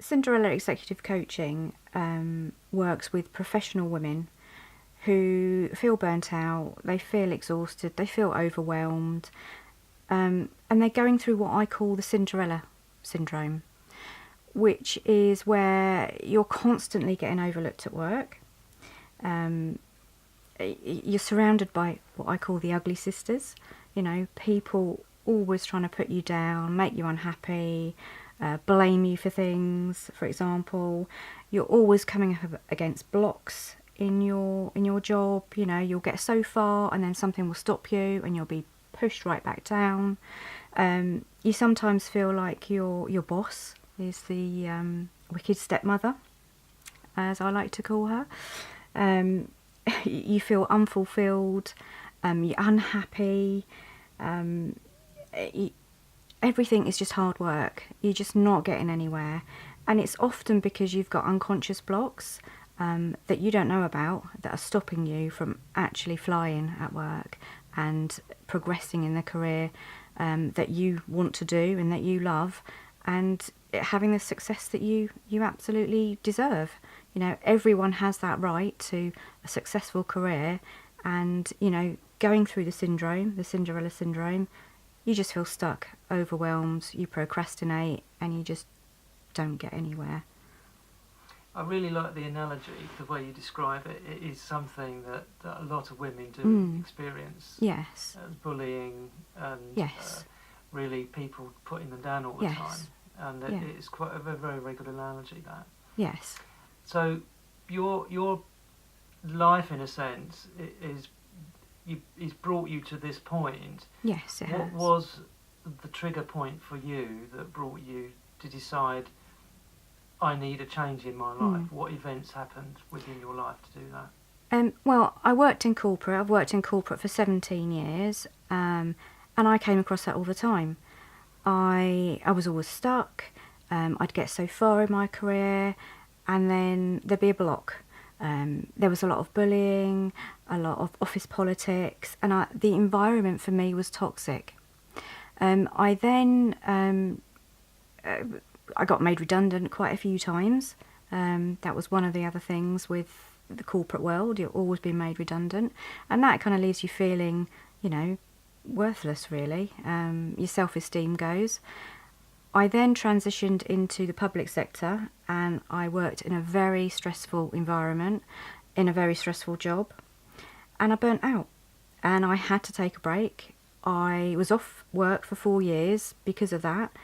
Cinderella Executive Coaching works with professional women who feel burnt out, they feel exhausted, they feel overwhelmed, and they're going through what I call the Cinderella Syndrome, which is where you're constantly getting overlooked at work. You're surrounded by what I call the ugly sisters, you know, people always trying to put you down, make you unhappy, blame you for things, for example. You're always coming up against blocks in your job. You know, you'll get so far and then something will stop you and you'll be pushed right back down. You sometimes feel like your boss is the wicked stepmother, as I like to call her. You feel unfulfilled, you're unhappy, everything is just hard work. You're just not getting anywhere, and it's often because you've got unconscious blocks that you don't know about that are stopping you from actually flying at work and progressing in the career that you want to do and that you love, and having the success that you absolutely deserve. You know, everyone has that right to a successful career, and, you know, going through the syndrome, the Cinderella Syndrome, you just feel stuck, overwhelmed, you procrastinate, and you just don't get anywhere. I really like the analogy, the way you describe it. It is something that a lot of women do experience. Yes. Bullying and yes. Really people putting them down all the yes. time. And it's quite a very, very good analogy, that. Yes. So your life, in a sense, is brought you to this point. Yes, it What has. was the trigger point for you that brought you to decide, I need a change in my life? What events happened within your life to do that? Well, I worked in corporate. I've worked in corporate for 17 years, and I came across that all the time. I was always stuck. I'd get so far in my career, and then there'd be a block. There was a lot of bullying, a lot of office politics, and the environment for me was toxic. I then I got made redundant quite a few times. That was one of the other things with the corporate world. You're always being made redundant, and that kind of leaves you feeling, you know, worthless, really. Your self-esteem goes. I then transitioned into the public sector, and I worked in a very stressful environment, in a very stressful job, and I burnt out, and I had to take a break. I was off work for 4 years because of that,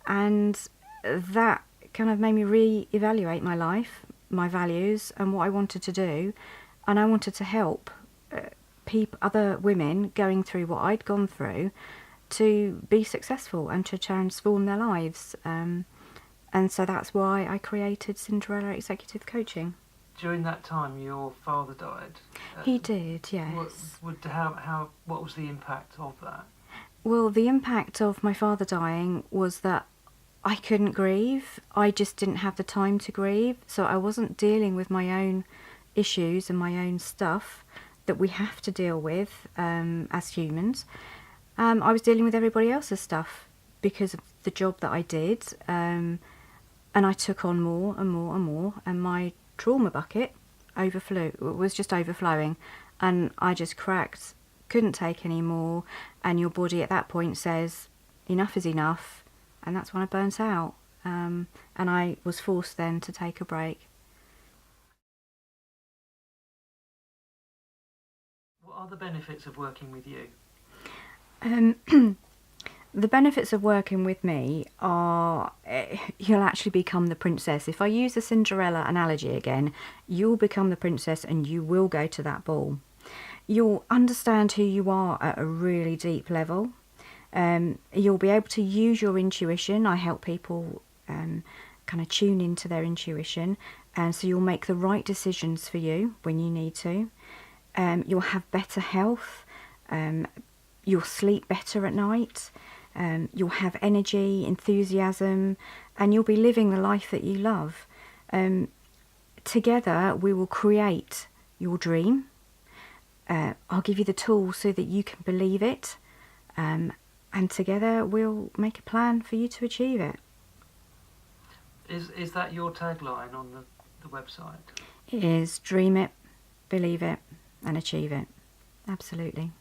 and that kind of made me re-evaluate my life, my values, and what I wanted to do, and I wanted to help other women going through what I'd gone through to be successful and to transform their lives. And so that's why I created Cinderella Executive Coaching. During that time, your father died. He did, yes. What was the impact of that? Well, the impact of my father dying was that I couldn't grieve. I just didn't have the time to grieve. So I wasn't dealing with my own issues and my own stuff that we have to deal with as humans. I was dealing with everybody else's stuff because of the job that I did, and I took on more and more and more, and my trauma bucket was just overflowing, and I just cracked, couldn't take any more, and your body at that point says enough is enough, and that's when I burnt out, and I was forced then to take a break. What are the benefits of working with you? The benefits of working with me are you'll actually become the princess. If I use the Cinderella analogy again, you'll become the princess and you will go to that ball. You'll understand who you are at a really deep level. You'll be able to use your intuition. I help people kind of tune into their intuition, and so you'll make the right decisions for you when you need to. You'll have better health. You'll sleep better at night. You'll have energy, enthusiasm, and you'll be living the life that you love. Together, we will create your dream. I'll give you the tools so that you can believe it. And together, we'll make a plan for you to achieve it. Is that your tagline on the website? It is dream it, believe it, and achieve it. Absolutely.